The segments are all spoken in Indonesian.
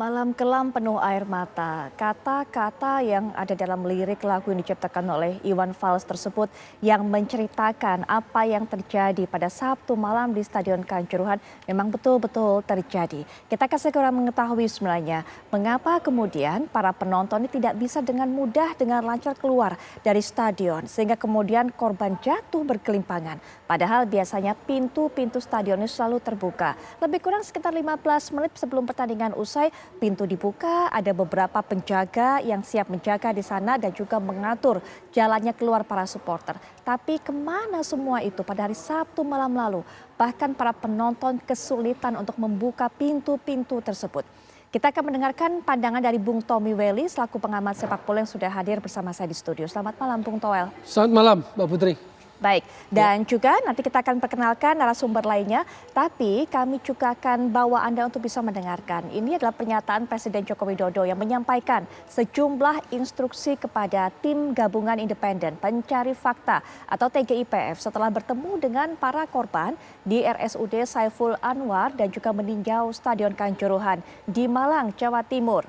Malam kelam penuh air mata, kata-kata yang ada dalam lirik lagu yang diciptakan oleh Iwan Fals tersebut yang menceritakan apa yang terjadi pada Sabtu malam di Stadion Kanjuruhan memang betul-betul terjadi. Kita akan segera mengetahui sebenarnya mengapa kemudian para penonton ini tidak bisa dengan mudah dengan lancar keluar dari stadion sehingga kemudian korban jatuh berkelimpangan. Padahal biasanya pintu-pintu stadion ini selalu terbuka. Lebih kurang sekitar 15 menit sebelum pertandingan usai, pintu dibuka, ada beberapa penjaga yang siap menjaga di sana dan juga mengatur jalannya keluar para supporter. Tapi kemana semua itu pada hari Sabtu malam lalu? Bahkan para penonton kesulitan untuk membuka pintu-pintu tersebut. Kita akan mendengarkan pandangan dari Bung Tommy Welly selaku pengamat sepak bola yang sudah hadir bersama saya di studio. Selamat malam Bung Toel. Selamat malam Mbak Putri. Baik, dan juga nanti kita akan perkenalkan narasumber lainnya, tapi kami juga akan bawa Anda untuk bisa mendengarkan. Ini adalah pernyataan Presiden Joko Widodo yang menyampaikan sejumlah instruksi kepada tim gabungan independen pencari fakta atau TGIPF setelah bertemu dengan para korban di RSUD Saiful Anwar dan juga meninjau Stadion Kanjuruhan di Malang, Jawa Timur.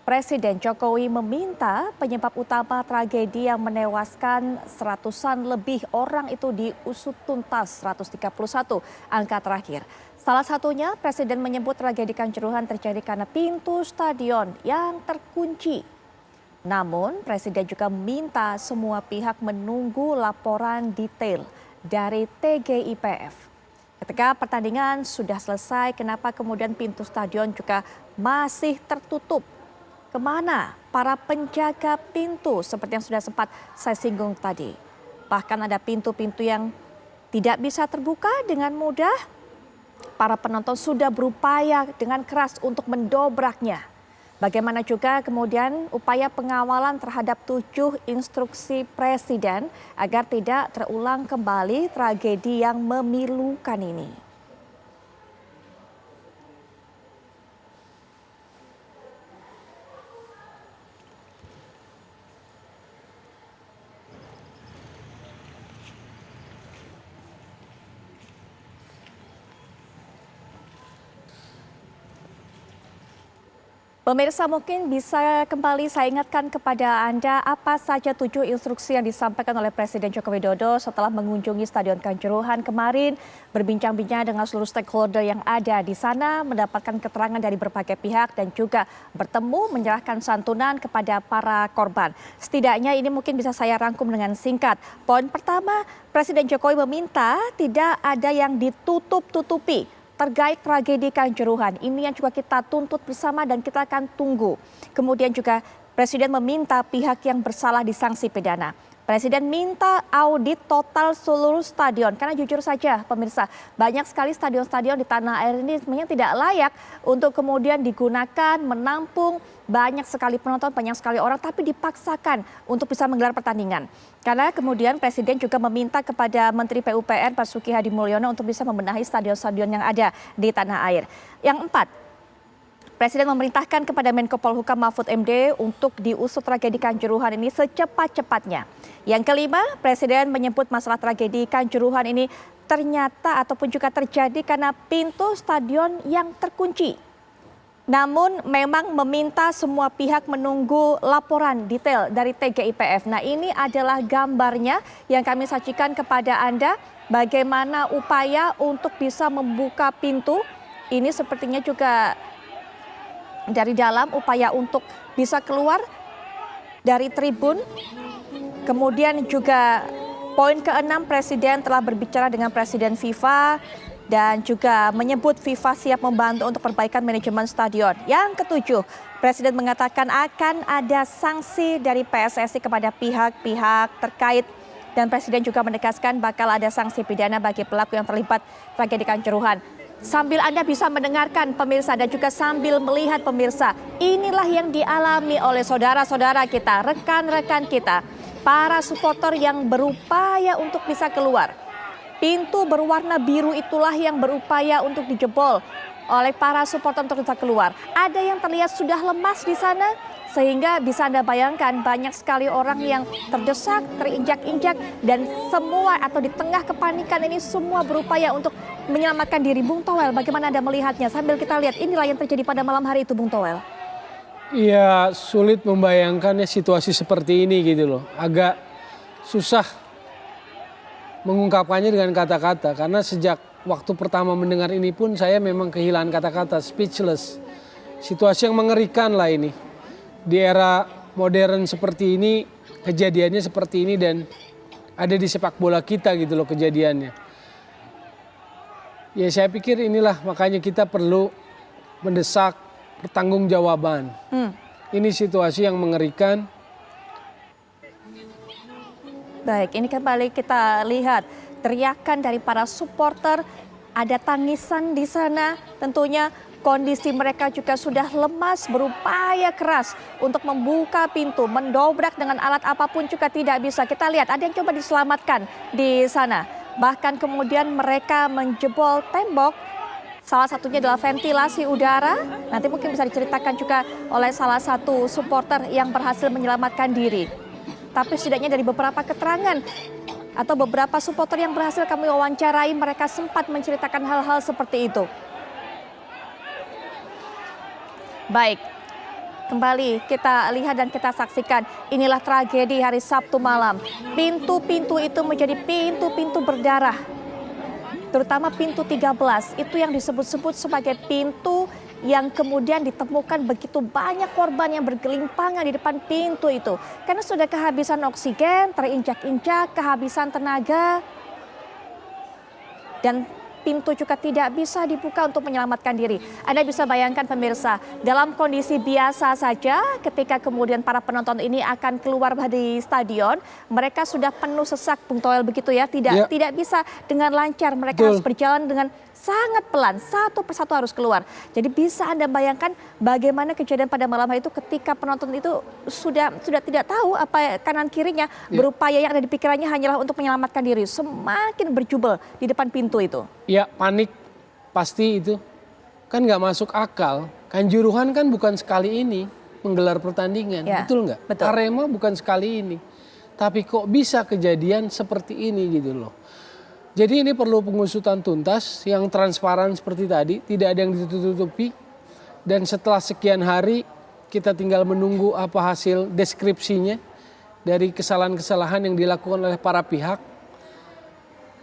Presiden Jokowi meminta penyebab utama tragedi yang menewaskan seratusan lebih orang itu diusut tuntas 131 angka terakhir. Salah satunya Presiden menyebut tragedi Kanjuruhan terjadi karena pintu stadion yang terkunci. Namun Presiden juga meminta semua pihak menunggu laporan detail dari TGIPF. Ketika pertandingan sudah selesai, kenapa kemudian pintu stadion juga masih tertutup? Kemana para penjaga pintu seperti yang sudah sempat saya singgung tadi. Bahkan ada pintu-pintu yang tidak bisa terbuka dengan mudah. Para penonton sudah berupaya dengan keras untuk mendobraknya. Bagaimana juga kemudian upaya pengawalan terhadap 7 instruksi Presiden agar tidak terulang kembali tragedi yang memilukan ini. Pemirsa, mungkin bisa kembali saya ingatkan kepada Anda apa saja 7 instruksi yang disampaikan oleh Presiden Joko Widodo setelah mengunjungi Stadion Kanjuruhan kemarin, berbincang-bincang dengan seluruh stakeholder yang ada di sana, mendapatkan keterangan dari berbagai pihak dan juga bertemu menyerahkan santunan kepada para korban. Setidaknya ini mungkin bisa saya rangkum dengan singkat. Poin pertama, Presiden Jokowi meminta tidak ada yang ditutup-tutupi terkait tragedi Kanjuruhan. Ini yang juga kita tuntut bersama dan kita akan tunggu. Kemudian juga Presiden meminta pihak yang bersalah disanksi pidana. Presiden minta audit total seluruh stadion. Karena jujur saja pemirsa, banyak sekali stadion-stadion di tanah air ini sebenarnya tidak layak untuk kemudian digunakan, menampung banyak sekali penonton, banyak sekali orang, tapi dipaksakan untuk bisa menggelar pertandingan. Karena kemudian Presiden juga meminta kepada Menteri PUPR Basuki Hadi Mulyono untuk bisa membenahi stadion-stadion yang ada di tanah air. Yang 4, Presiden memerintahkan kepada Menko Polhukam Mahfud MD untuk diusut tragedi Kanjuruhan ini secepat-cepatnya. Yang kelima, Presiden menyebut masalah tragedi Kanjuruhan ini ternyata ataupun juga terjadi karena pintu stadion yang terkunci. Namun memang meminta semua pihak menunggu laporan detail dari TGIPF. Nah, ini adalah gambarnya yang kami sajikan kepada Anda bagaimana upaya untuk bisa membuka pintu. Ini sepertinya juga dari dalam upaya untuk bisa keluar dari tribun. Kemudian juga poin ke-6, Presiden telah berbicara dengan Presiden FIFA dan juga menyebut FIFA siap membantu untuk perbaikan manajemen stadion. Yang ke-7, Presiden mengatakan akan ada sanksi dari PSSI kepada pihak-pihak terkait. Dan Presiden juga menegaskan bakal ada sanksi pidana bagi pelaku yang terlibat tragedi Kanjuruhan. Sambil Anda bisa mendengarkan pemirsa dan juga sambil melihat pemirsa, inilah yang dialami oleh saudara-saudara kita, rekan-rekan kita, para supporter yang berupaya untuk bisa keluar. Pintu berwarna biru itulah yang berupaya untuk dijebol. oleh para supporter untuk bisa keluar. Ada yang terlihat sudah lemas di sana, sehingga bisa Anda bayangkan banyak sekali orang yang terdesak, terinjak-injak, dan semua atau di tengah kepanikan ini semua berupaya untuk menyelamatkan diri. Bung Toel, bagaimana Anda melihatnya? Sambil kita lihat inilah yang terjadi pada malam hari itu, Bung Toel. Iya, sulit membayangkan ya situasi seperti ini gitu loh. Agak susah mengungkapkannya dengan kata-kata karena sejak waktu pertama mendengar ini pun saya memang kehilangan kata-kata, speechless. Situasi yang mengerikan lah ini. Di era modern seperti ini, kejadiannya seperti ini dan ada di sepak bola kita gitu loh kejadiannya. Ya saya pikir inilah makanya kita perlu mendesak pertanggungjawaban. Ini situasi yang mengerikan. Baik, ini kembali kita lihat teriakan dari para supporter, ada tangisan di sana. Tentunya kondisi mereka juga sudah lemas, berupaya keras untuk membuka pintu, mendobrak dengan alat apapun juga tidak bisa. Kita lihat ada yang coba diselamatkan di sana. Bahkan kemudian mereka menjebol tembok. Salah satunya adalah ventilasi udara. Nanti mungkin bisa diceritakan juga oleh salah satu supporter yang berhasil menyelamatkan diri. Tapi setidaknya dari beberapa keterangan atau beberapa supporter yang berhasil kami wawancarai, mereka sempat menceritakan hal-hal seperti itu. Baik, kembali kita lihat dan kita saksikan. Inilah tragedi hari Sabtu malam. Pintu-pintu itu menjadi pintu-pintu berdarah. Terutama pintu 13, itu yang disebut-sebut sebagai pintu yang kemudian ditemukan begitu banyak korban yang bergelimpangan di depan pintu itu. Karena sudah kehabisan oksigen, terinjak-injak, kehabisan tenaga. Dan pintu juga tidak bisa dibuka untuk menyelamatkan diri. Anda bisa bayangkan pemirsa, dalam kondisi biasa saja ketika kemudian para penonton ini akan keluar dari stadion, mereka sudah penuh sesak, Bung Toel, begitu ya, tidak bisa dengan lancar, mereka harus berjalan dengan sangat pelan, satu persatu harus keluar. Jadi bisa Anda bayangkan bagaimana kejadian pada malam hari itu ketika penonton itu sudah tidak tahu apa kanan kirinya, berupaya yang ada di pikirannya hanyalah untuk menyelamatkan diri. Semakin berjubel di depan pintu itu. Ya panik pasti itu, kan nggak masuk akal. Kanjuruhan kan bukan sekali ini menggelar pertandingan, betul nggak? Betul. Arema bukan sekali ini, tapi kok bisa kejadian seperti ini gitu loh. Jadi ini perlu pengusutan tuntas yang transparan seperti tadi, tidak ada yang ditutup-tutupi. Dan setelah sekian hari kita tinggal menunggu apa hasil deskripsinya dari kesalahan-kesalahan yang dilakukan oleh para pihak.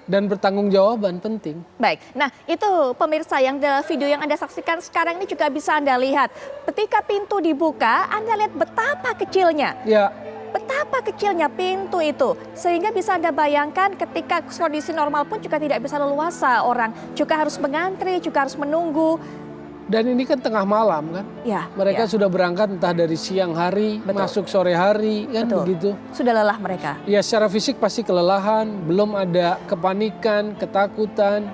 Dan bertanggungjawaban penting. Baik, nah itu pemirsa yang dalam video yang Anda saksikan sekarang ini juga bisa Anda lihat. Ketika pintu dibuka, Anda lihat betapa kecilnya. Ya. Betapa kecilnya pintu itu, sehingga bisa Anda bayangkan ketika kondisi normal pun juga tidak bisa leluasa, orang juga harus mengantri, juga harus menunggu. Dan ini kan tengah malam kan, mereka sudah berangkat entah dari siang hari, masuk sore hari kan begitu. Sudah lelah mereka. Ya secara fisik pasti kelelahan, belum ada kepanikan, ketakutan,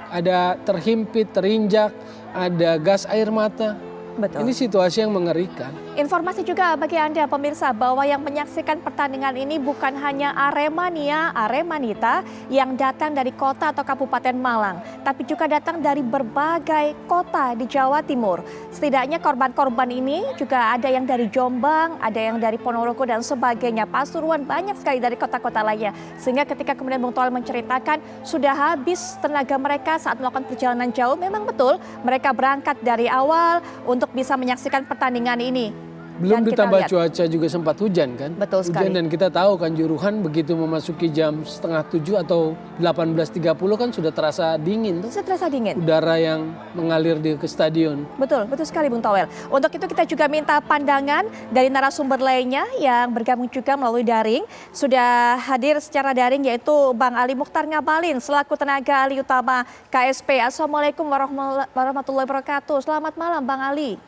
ada terhimpit, terinjak, ada gas air mata. Betul. Ini situasi yang mengerikan. Informasi juga bagi Anda pemirsa bahwa yang menyaksikan pertandingan ini bukan hanya Aremania, Aremanita yang datang dari kota atau kabupaten Malang, tapi juga datang dari berbagai kota di Jawa Timur. Setidaknya korban-korban ini juga ada yang dari Jombang, ada yang dari Ponorogo dan sebagainya, Pasuruan, banyak sekali dari kota-kota lainnya. Sehingga ketika kemudian Bung Toel menceritakan sudah habis tenaga mereka saat melakukan perjalanan jauh, memang betul mereka berangkat dari awal untuk bisa menyaksikan pertandingan ini. Belum ditambah cuaca juga sempat hujan kan. Betul sekali. Hujan dan kita tahu Kanjuruhan begitu memasuki jam 6:30 atau 18.30 kan sudah terasa dingin tuh. Sudah terasa dingin. Udara yang mengalir ke stadion. Betul sekali Bung Toel. Untuk itu kita juga minta pandangan dari narasumber lainnya yang bergabung juga melalui daring. Sudah hadir secara daring yaitu Bang Ali Mukhtar Ngabalin selaku tenaga ahli utama KSP. Assalamualaikum warahmatullahi wabarakatuh. Selamat malam Bang Ali.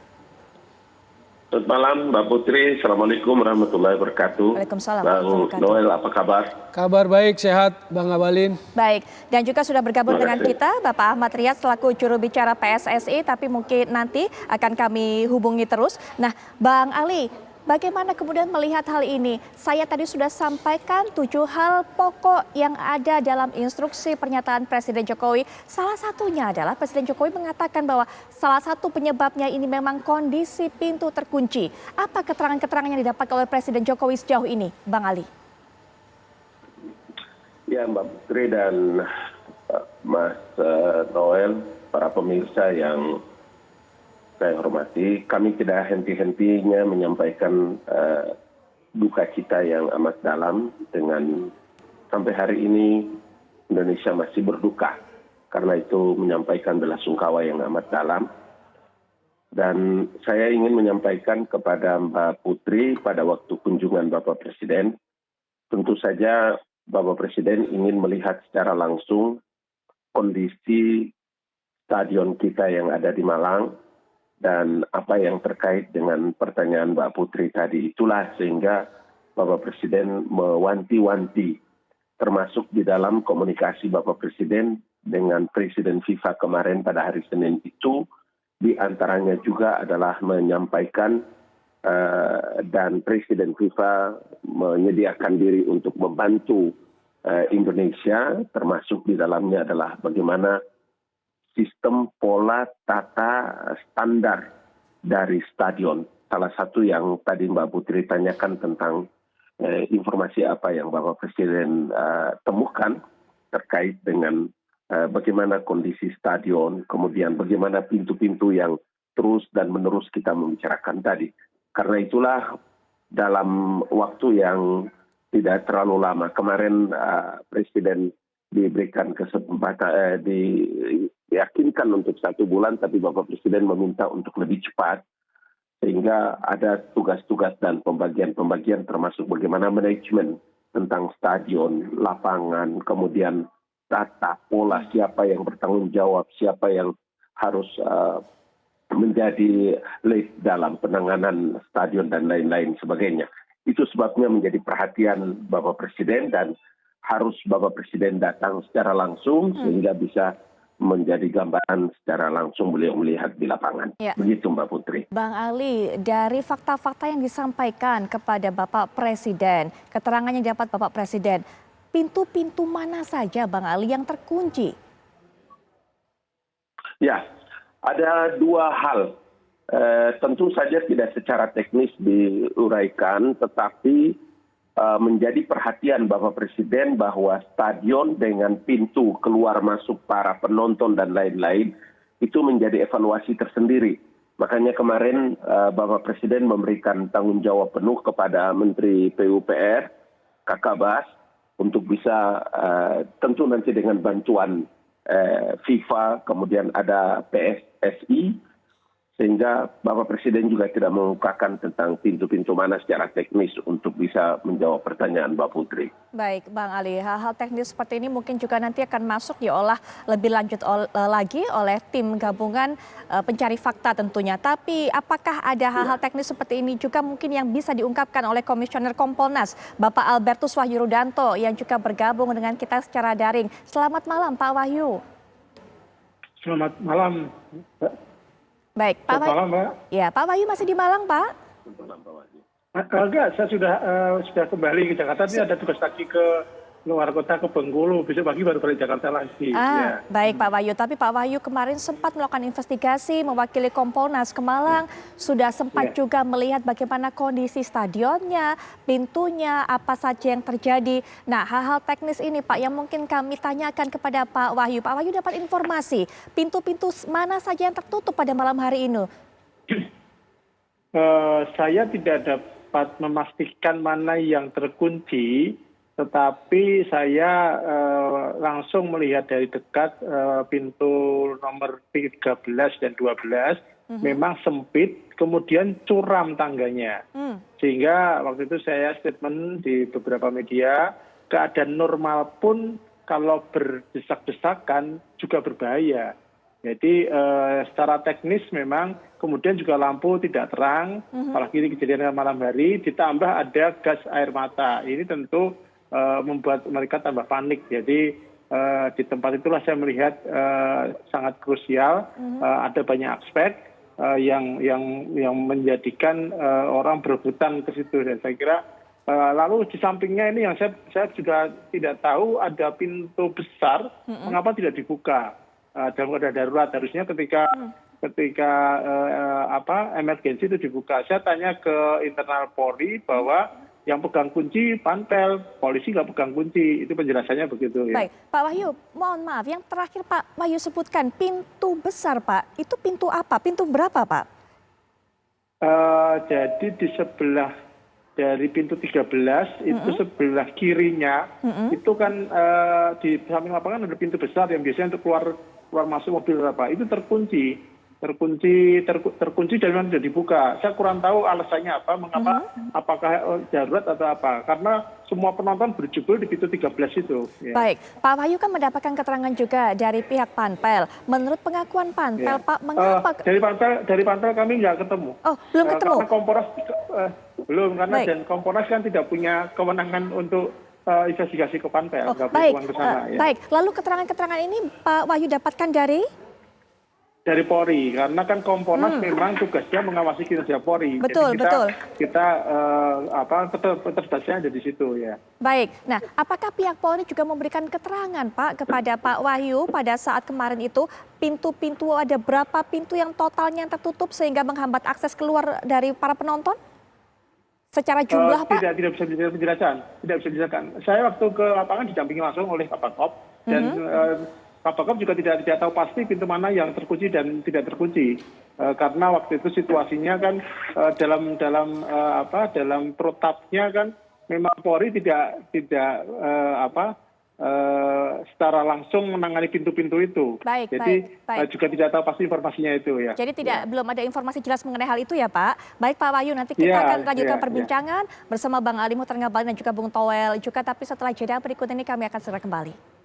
Selamat malam Mbak Putri, Assalamualaikum warahmatullahi wabarakatuh. Waalaikumsalam. Bang Noel, apa kabar? Kabar baik, sehat Bang Ngabalin. Baik, dan juga sudah bergabung dengan kita Bapak Ahmad Riyad selaku juru bicara PSSI, tapi mungkin nanti akan kami hubungi terus. Nah Bang Ali, Bagaimana kemudian melihat hal ini? Saya tadi sudah sampaikan 7 hal pokok yang ada dalam instruksi pernyataan Presiden Jokowi. Salah satunya adalah Presiden Jokowi mengatakan bahwa salah satu penyebabnya ini memang kondisi pintu terkunci. Apa keterangan-keterangan yang didapat oleh Presiden Jokowi sejauh ini, Bang Ali? Ya, Mbak Putri dan Mas Noel, para pemirsa yang saya hormati, kami tidak henti-hentinya menyampaikan duka cita yang amat dalam dengan sampai hari ini Indonesia masih berduka. Karena itu menyampaikan belasungkawa yang amat dalam. Dan saya ingin menyampaikan kepada Mbak Putri pada waktu kunjungan Bapak Presiden, tentu saja Bapak Presiden ingin melihat secara langsung kondisi stadion kita yang ada di Malang dan apa yang terkait dengan pertanyaan Mbak Putri tadi. Itulah sehingga Bapak Presiden mewanti-wanti, termasuk di dalam komunikasi Bapak Presiden dengan Presiden FIFA kemarin pada hari Senin itu, di antaranya juga adalah menyampaikan dan Presiden FIFA menyediakan diri untuk membantu Indonesia, termasuk di dalamnya adalah bagaimana sistem pola tata standar dari stadion. Salah satu yang tadi Mbak Putri tanyakan tentang informasi apa yang Bapak Presiden temukan terkait dengan bagaimana kondisi stadion, kemudian bagaimana pintu-pintu yang terus dan menerus kita membicarakan tadi. Karena itulah dalam waktu yang tidak terlalu lama, kemarin Presiden diberikan kesempatan, diyakinkan untuk 1 bulan, tapi Bapak Presiden meminta untuk lebih cepat, sehingga ada tugas-tugas dan pembagian-pembagian termasuk bagaimana manajemen tentang stadion, lapangan, kemudian tata pola, siapa yang bertanggung jawab, siapa yang harus menjadi lead dalam penanganan stadion dan lain-lain sebagainya. Itu sebabnya menjadi perhatian Bapak Presiden dan harus Bapak Presiden datang secara langsung sehingga bisa menjadi gambaran secara langsung beliau melihat di lapangan. Ya. Begitu Mbak Putri. Bang Ali, dari fakta-fakta yang disampaikan kepada Bapak Presiden, keterangan yang dapat Bapak Presiden, pintu-pintu mana saja Bang Ali yang terkunci? Ya, ada 2 hal. Tentu saja tidak secara teknis diuraikan, tetapi menjadi perhatian Bapak Presiden bahwa stadion dengan pintu keluar masuk para penonton dan lain-lain itu menjadi evaluasi tersendiri. Makanya kemarin Bapak Presiden memberikan tanggung jawab penuh kepada Menteri PUPR, Kakak Bas, untuk bisa tentu nanti dengan bantuan FIFA, kemudian ada PSSI, sehingga Bapak Presiden juga tidak mengungkapkan tentang pintu-pintu mana secara teknis untuk bisa menjawab pertanyaan Mbak Putri. Baik Bang Ali, hal-hal teknis seperti ini mungkin juga nanti akan masuk diolah lebih lanjut lagi oleh tim gabungan pencari fakta tentunya. Tapi apakah ada hal-hal teknis seperti ini juga mungkin yang bisa diungkapkan oleh Komisioner Kompolnas, Bapak Albertus Wahyu Rudanto yang juga bergabung dengan kita secara daring. Selamat malam Pak Wahyu. Selamat malam, Mbak. Baik, Pak Wahyu. Malam, Mbak. Ya, Pak Wahyu masih di Malang, Pak? Enggak, saya sudah kembali ke Jakarta. Ini ada tugas lagi ke luar kota, ke Bengkulu. Besok pagi baru balik Jakarta lagi. Ya. Baik Pak Wahyu. Tapi Pak Wahyu kemarin sempat melakukan investigasi mewakili Kompolnas ke Malang. Sudah sempat juga melihat bagaimana kondisi stadionnya, pintunya, apa saja yang terjadi. Nah, hal-hal teknis ini Pak yang mungkin kami tanyakan kepada Pak Wahyu. Pak Wahyu dapat informasi pintu-pintu mana saja yang tertutup pada malam hari ini? Saya tidak dapat memastikan mana yang terkunci. Tetapi saya langsung melihat dari dekat pintu nomor 13 dan 12 memang sempit, kemudian curam tangganya. Sehingga waktu itu saya statement di beberapa media, keadaan normal pun kalau berdesak-desakan juga berbahaya. Jadi secara teknis memang kemudian juga lampu tidak terang, apalagi ini kejadian malam hari, ditambah ada gas air mata. Ini tentu membuat mereka tambah panik. Jadi di tempat itulah saya melihat sangat krusial, ada banyak aspek. yang menjadikan orang berebutan ke situ. Dan saya kira lalu di sampingnya ini yang saya juga tidak tahu ada pintu besar, mengapa tidak dibuka dalam keadaan darurat. Harusnya ketika emergensi itu dibuka. Saya tanya ke internal Polri bahwa yang pegang kunci panpel, polisi nggak pegang kunci, itu penjelasannya begitu ya. Baik, Pak Wahyu, mohon maaf, yang terakhir Pak Wahyu sebutkan pintu besar Pak, itu pintu apa? Pintu berapa Pak? Jadi di sebelah dari pintu 13 itu sebelah kirinya itu kan di samping lapangan ada pintu besar yang biasanya untuk keluar masuk mobil apa itu terkunci dan memang tidak dibuka. Saya kurang tahu alasannya apa, mengapa, apakah darurat atau apa. Karena semua penonton berjubel di pintu 13 itu. Ya. Baik, Pak Wahyu kan mendapatkan keterangan juga dari pihak Panpel. Menurut pengakuan Panpel, Pak, mengapa? Dari Panpel kami nggak ketemu. Oh, belum ketemu? Karena Kompolnas belum, karena Baik. dan Kompolnas kan tidak punya kewenangan untuk investigasi ke Panpel. Oh, nggak baik, punya ke sana, ya. baik. Lalu keterangan-keterangan ini Pak Wahyu dapatkan dari? Dari Polri, karena kan Kompolnas memang tugasnya mengawasi kinerja Polri. Betul, jadi betul. Kita keterbatasannya ada di situ ya. Baik, nah apakah pihak Polri juga memberikan keterangan Pak kepada Pak Wahyu pada saat kemarin itu pintu-pintu ada berapa pintu yang totalnya tertutup sehingga menghambat akses keluar dari para penonton? Secara jumlah Pak? Tidak bisa dijelaskan. Saya waktu ke lapangan didampingi langsung oleh Kapakop dan Kapakop juga tidak tahu pasti pintu mana yang terkunci dan tidak terkunci. Karena waktu itu situasinya kan dalam protapnya kan memang Polri tidak secara langsung menangani pintu-pintu itu. Baik, Jadi baik. juga tidak tahu pasti informasinya itu ya. Jadi belum ada informasi jelas mengenai hal itu ya Pak. Baik Pak Wahyu, nanti kita akan lanjutkan perbincangan bersama Bang Ali Muhtar Ngabalin dan juga Bung Toel juga. Tapi setelah jeda berikut ini kami akan segera kembali.